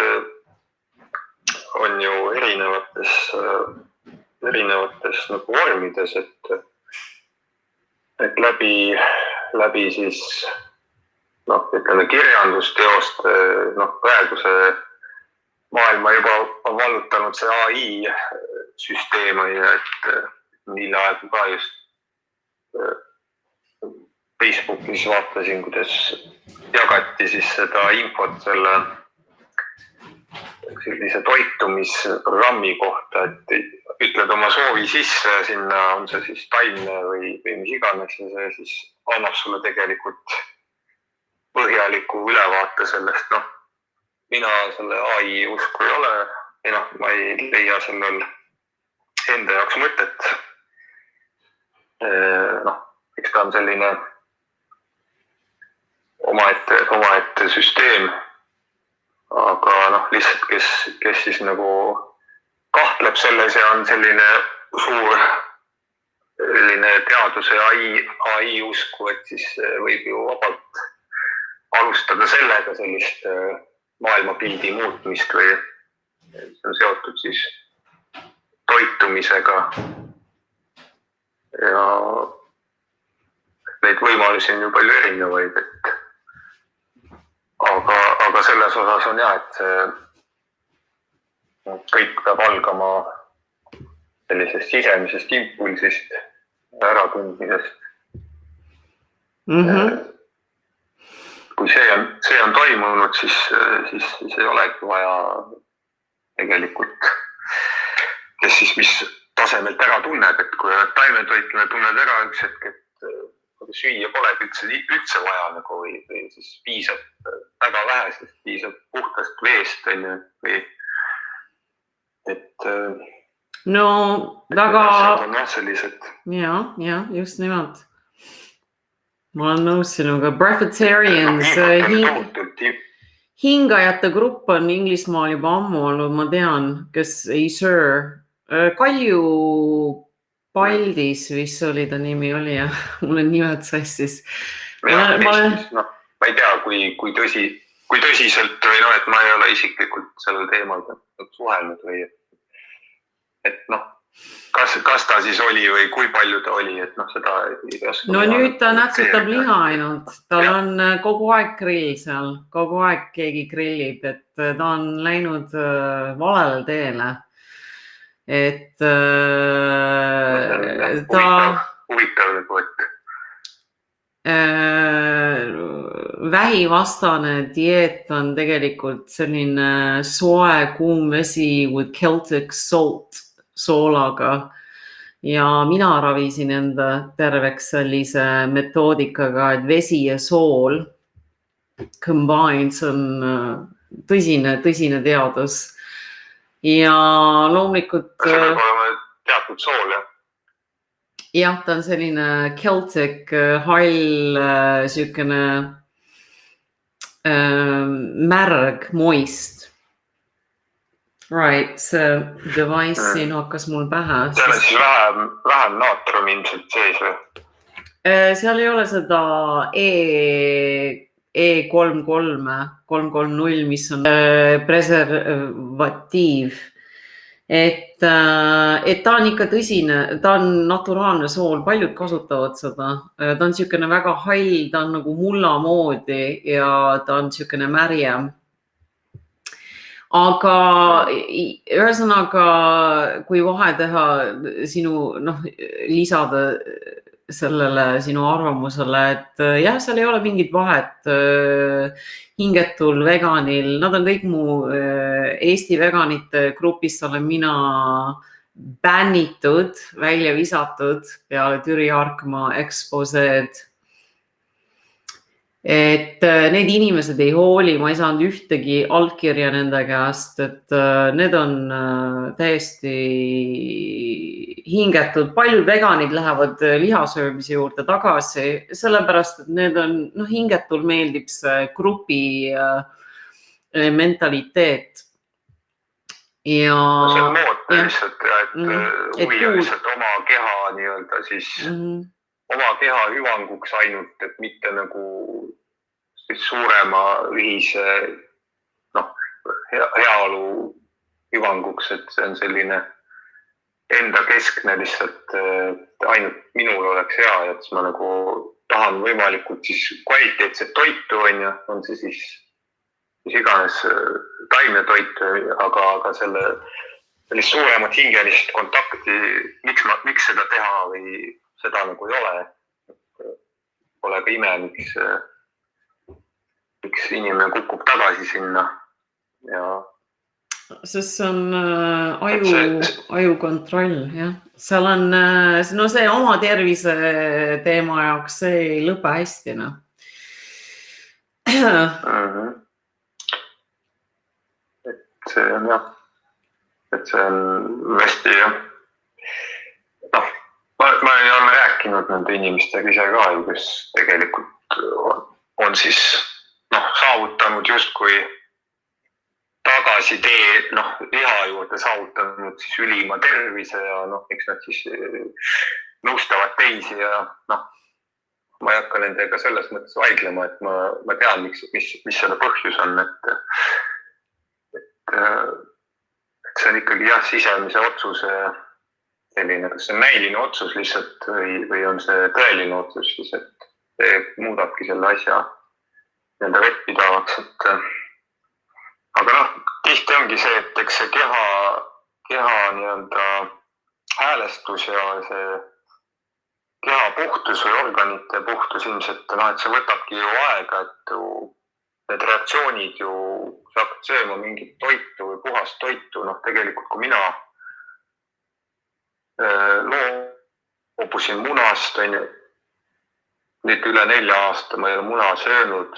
on ju erinevates nagu vormides, et läbi siis ütleme kirjandusteoste, praeguse maailma juba on vallutanud see AI süsteem, et hiljaaegu ka just Facebookis vaatasin, kuidas jagati siis seda infot selle sellise toitumisprogrammi kohta, et ütled oma soovi sisse, sinna on see siis taimne või mis iganes ja see siis annab sulle tegelikult põhjaliku ülevaate sellest. Mina selle AI usku ei ole, ma ei leia sellel enda jaoks mõtet. Eks ta on selline omaette süsteem, aga lihtsalt, kes siis nagu kahtleb selles ja on selline suur teaduse AI usku, et siis võib ju vabalt alustada sellega sellist maailmapildi muutmist või see on seotud siis toitumisega ja neid võimalusi on ju palju erinevaid, aga selles osas on jah, et see kõik peab algama sellisest sisemisest impulsist, äratundmisest. Kui see on toimunud, siis ei olegi vaja tegelikult, kes siis mis tasemelt ära tunneb, et kui taimetoitlane tunned ära üks hetk, et süüa pole üldse vaja nagu või siis piisab väga vähesest, piisab puhtast veest, või et no väga... On sellised. Ja, just nimelt. Ma olen nõus sinuga. Breatharians, hingajate grupp on Inglismaal juba ammu olnud, ma tean, kes ei söö. Kalju Paldis vist oli ta nimi oli ja mul on nimed sassis. Ma ei tea, kui tõsiselt või et ma ei ole isiklikult sellel teemal suhelnud või et kas ta siis oli või kui palju ta oli, et seda ei oska. No nüüd ta nätsutab liha ainult, tal on kogu aeg grill seal, kogu aeg keegi grillib, et ta on läinud valele teele. Et ta... Huvitav nagu, et vähivastane dieet on tegelikult selline soe kuum vesi with Celtic salt soolaga ja mina ravisin enda terveks sellise metoodikaga, et vesi ja sool combined, see on tõsine teadus ja loomulikult see peab olema teatud sool, jah? Jah, ta on selline Celtic hall, sükene märg, moist. Right, see device siin hakkas mul pähe. Seal on siis vähem naatrium ilmselt sees või? Seal ei ole seda E33, mis on preservatiiv. Et ta on ikka tõsine, ta on naturaalne sool, paljud kasutavad seda. Ta on sükene väga hall, ta on nagu mulla moodi ja ta on sükene märjem. Aga ühesõnaga, kui vahe teha sinu, lisada sellele sinu arvamusele, et jah, seal ei ole mingit vahet hingetul, veganil, nad on kõik mu Eesti veganite grupist olen mina bännitud, välja visatud peale Türi Arkma eksposeed. Et need inimesed ei hooli, ma ei saanud ühtegi allkirja nende käest, et need on täiesti hingetud. Paljud veganid lähevad lihasöömise juurde tagasi, sellepärast, et need on, hingetul meeldib see grupi mentaliteet. Ja... See on mood lihtsalt, et huvi on lihtsalt oma keha nii-öelda siis... oma keha hüvanguks ainult, et mitte nagu suurema ühise heaolu hüvanguks, et see on selline enda keskne lihtsalt, ainult minul oleks hea, et ma nagu tahan võimalikult siis kvaliteetset toitu, on see siis mis iganes taimne toit, aga sellist suuremat hingelist kontakti, miks seda teha või seda nagu ei ole. Pole ka ime, miks inimene kukub tagasi sinna. Ja... Sest see on ajukontroll, jah. Seal on, see oma tervise teema jaoks, see ei lõpe hästi, Et see on jah. Et see on hästi jah. Ma ei ole rääkinud nende inimestega ise ka, kes tegelikult on siis saavutanud justkui tagasi liha juurde saavutanud siis ülima tervise ja eks nad siis nõustavad teisi ja ma ei hakka nendega selles mõttes vaidlema, et ma tean, mis selle põhjus on, et see on ikkagi jah, sisemise otsuse selline, kas see on näiline otsus lihtsalt või on see tõeline otsus siis, et see muudabki selle asja nende vettpidavaks, et aga tihti ongi see, et eks see keha nii-öelda häälestus ja see keha puhtus või organite puhtus ilmselt, et see võtabki ju aega, et need reaktsioonid ju sa hakkad sööma mingit toitu või puhast toitu, tegelikult kui mina loobusin munast, nüüd üle 4 aasta ma ei ole muna söönud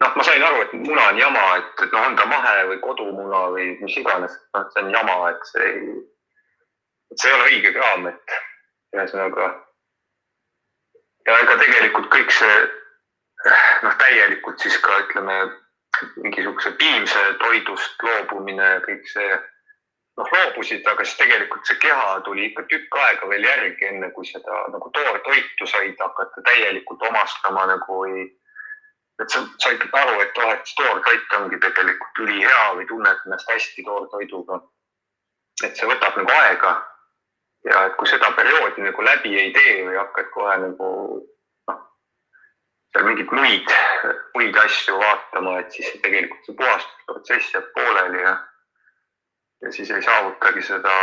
noh, ma sain aru, et muna on jama, et noh, on ta mahe või kodumuna või mis iganes, noh, see on jama, et see ei ole õige kraam, et ühesõnaga. Ja ega tegelikult kõik see, noh, täielikult siis ka ütleme mingisuguse piimse toidust loobumine ja kõik see, noh, loobusid, aga siis tegelikult see keha tuli ikka tükk aega veel järgi, enne kui seda nagu toortoitu said hakata täielikult omastama nagu et sa ikka aru, et toortoit ongi tegelikult ülihea või tunned ennast hästi toortoiduga. Et see võtab nagu aega ja et kui seda perioodi nagu läbi ei tee või hakkad kohe nagu seal mingid muid asju vaatama, et siis tegelikult see puhastusprotsess jääb pooleli ja siis ei saavutagi seda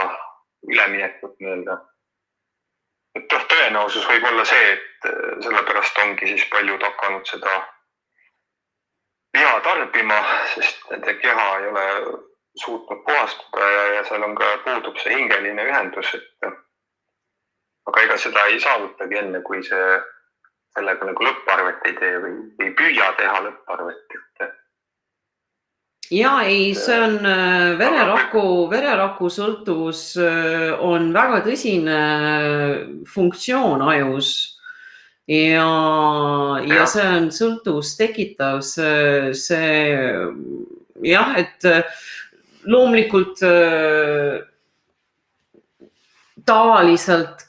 üleminekut nii-öelda. Et tõenäosus võib olla see, et sellepärast ongi siis paljud hakanud seda liha tarbima, sest nende keha ei ole suutnud puhastuda ja seal on ka puudub see hingeline ühendus, et aga ega seda ei saavutagi enne, kui sellega nagu lõpparvet ei tee või ei püüa teha lõpparvet. Ja ei, see on vereraku sõltuvus on väga tõsine funktsioon ajus ja see on sõltuvust tekitav, see jah, et loomulikult tavaliselt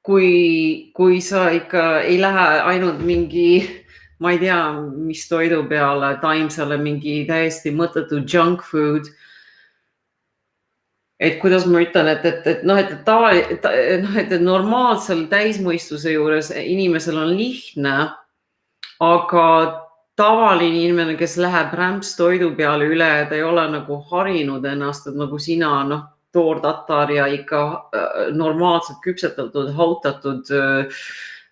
kui sa ikka ei lähe ainult mingi ma ei tea, mis toidu peale, taimsele mingi täiesti mõttetu junk food. Et kuidas ma ütlen, et normaalsel täismõistuse juures inimesel on lihtne, aga tavaline inimene, kes läheb rämpstoidu peale üle, ta ei ole nagu harinud ennast, et nagu sina, toortatar ja ikka normaalselt küpsetatud, hautatud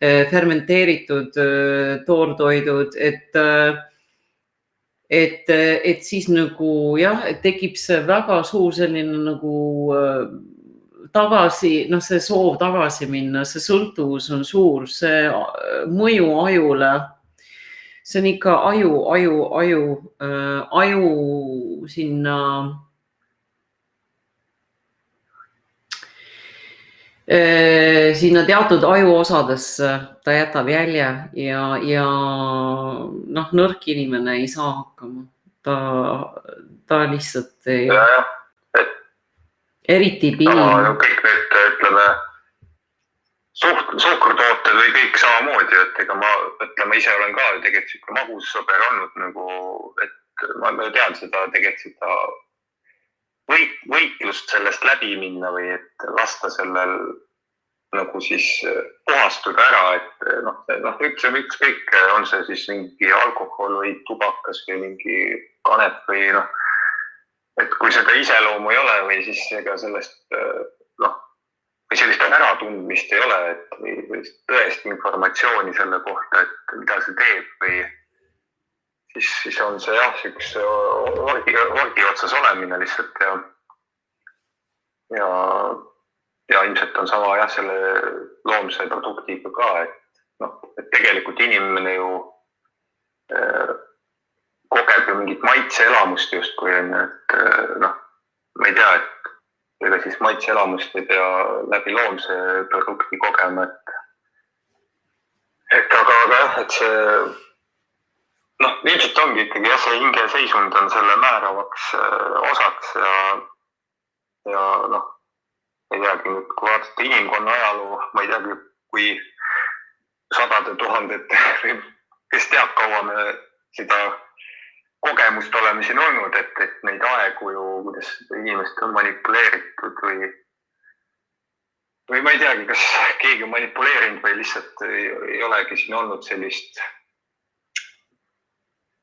fermenteeritud toortoidud, et siis nagu jah, tekib see väga suur selline nagu tagasi, see soov tagasi minna, see sõltuvus on suur, see mõju ajule, see on ikka aju sinna teatud ajuosadesse ta jätab jälje ja nõrk inimene ei saa hakkama. Ta lihtsalt ei... Eriti piim. Kõik need, ütleme, suhkrutooted või kõik samamoodi, et ega ma ise olen ka tegelikult siuke magussõber olnud nagu, et ma tean seda tegelikult võitlust sellest läbi minna või et lasta sellel nagu siis puhastuda ära, et ükskõik on see siis mingi alkohol või tubakas või mingi kanep või et kui seda iseloomu ei ole või siis ega sellest või sellist äratundmist ei ole, et või tõest informatsiooni selle kohta, et mida see teeb või siis on see jah, üks orgi otsas olemine lihtsalt ja ilmselt on sama jah, selle loomse produktiga ka, et tegelikult inimene ju kogeb ju mingit maitseelamust justkui on, et ma ei tea, et ega siis maitseelamust ei pea läbi loomse produkti kogema, et aga jah, et see ilmselt ongi ikkagi jah, see hingeseisund on selle määravaks osaks ja ei teagi nüüd, kui vaadata inimkonna ajaloo, ma ei teagi, kui sadade tuhandete, kes teab, kaua me seda kogemust oleme siin olnud, et neid aegu ju, kuidas inimest on manipuleeritud või ma ei teagi, kas keegi on manipuleerinud või lihtsalt ei olegi siin olnud sellist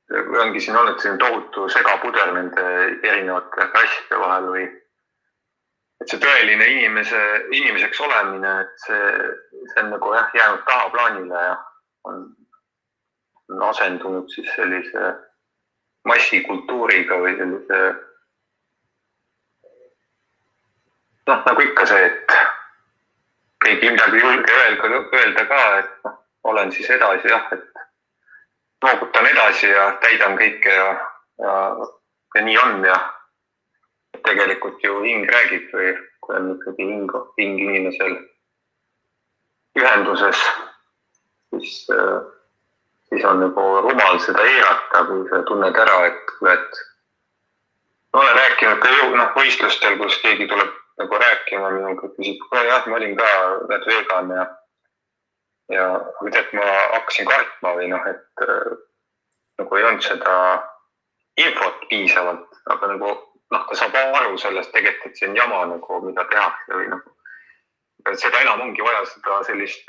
või ongi siin olnud selline tohutu segapuder nende erinevate klasside vahel või et see tõeline inimeseks olemine, et see on nagu jah, jäänud tahaplaanile ja on asendunud siis sellise massikultuuriga või sellise nagu ikka see, et keegi midagi julge öelda ka, et olen siis edasi jah, et noogutan edasi ja täidan kõike ja nii on ja tegelikult ju hing räägib või kui on ikkagi hing inimesel ühenduses, siis on nagu rumal seda eirata, kui sa tunned ära, et ma olen rääkinud ka võistlustel, kus keegi tuleb nagu rääkima minuga, küsib, jah, ma olin ka vegan ja tead, ma hakkasin kartma või et nagu ei olnud seda infot piisavalt, aga nagu ta saab aru sellest tegelikult, et see on jama nagu, mida tehakse või seda enam ongi vaja seda sellist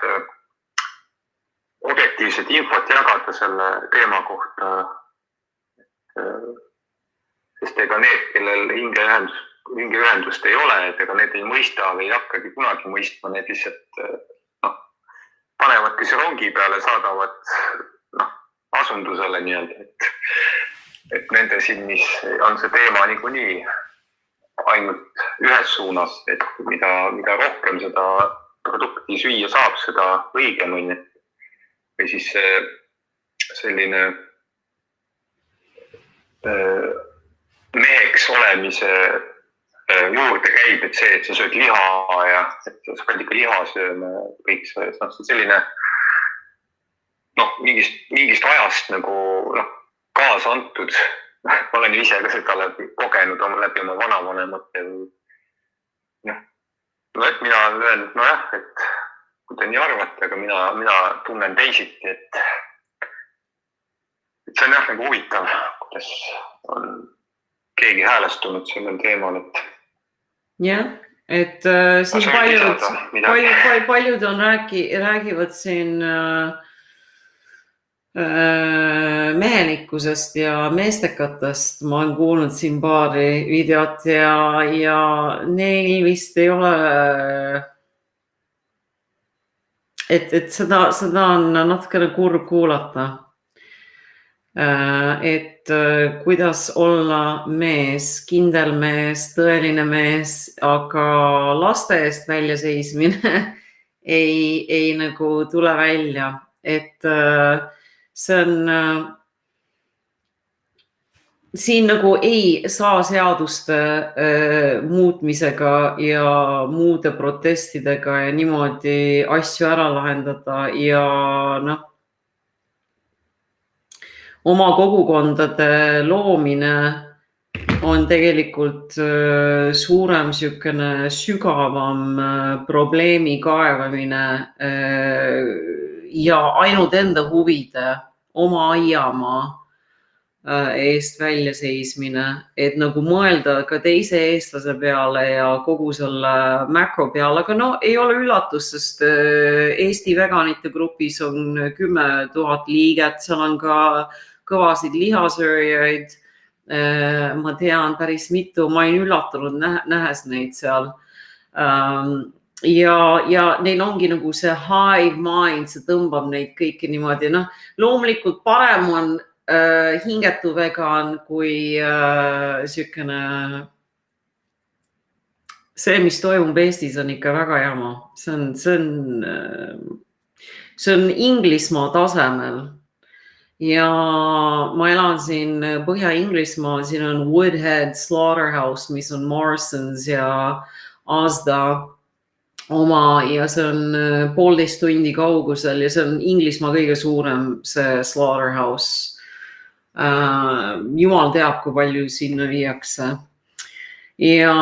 objektiivset infot jagada selle teema kohta. Sest ega need, kellel hingeühendust ei ole, et ega need ei mõista või ei hakkagi kunagi mõistma, need lihtsalt panevadki see rongi peale, saadavad asundusele nii-öelda, et nende silmis on see teema niikuinii ainult ühes suunas, et mida rohkem seda produkti süüa saab, seda õigem on. Või siis selline meheks olemise juurde käib, et see, et sa sööd liha ja et sa pead ikka liha sööma ja kõik see, selline mingist ajast nagu kaasa antud. Ma olen ju ise ka seda kogenud läbi oma vanavanemate. Et mina olen öelnud, nojah, et kui te nii arvate, aga mina tunnen teisiti, et see on jah nagu huvitav, kuidas on keegi häälestunud sellel teemal, et jah, et siin paljud on räägivad siin mehelikkusest ja meestekatest. Ma olen kuulnud siin paari videot ja neil vist ei ole, et seda on natukene kurb kuulata. Et kuidas olla mees, kindel mees, tõeline mees, aga laste eest väljaseismine ei nagu tule välja, et see on, siin nagu ei saa seaduste muutmisega ja muude protestidega ja niimoodi asju ära lahendada ja oma kogukondade loomine on tegelikult suurem sükene sügavam probleemi kaevamine ja ainult enda huvide, oma aiamaa eest väljaseismine, et nagu mõelda ka teise eestlase peale ja kogu selle mäkro peale, aga ei ole üllatus, sest Eesti veganite grupis on 10 000 liiget, seal on ka kõvasid lihasööjaid. Ma tean päris mitu, ma olin üllatunud nähes neid seal. Ja neil ongi nagu see hive mind, see tõmbab neid kõiki niimoodi. Loomulikult parem on hingetu vegan kui sükene. See, mis toimub Eestis, on ikka väga jama. See on Inglismaa tasemel. Ja ma elan siin Põhja-Inglismaal, siin on Woodhead Slaughterhouse, mis on Morrisons ja Asda oma ja see on 1,5 tundi kaugusel ja see on Inglismaa kõige suurem see Slaughterhouse. Jumal teab, kui palju sinna viiakse. Ja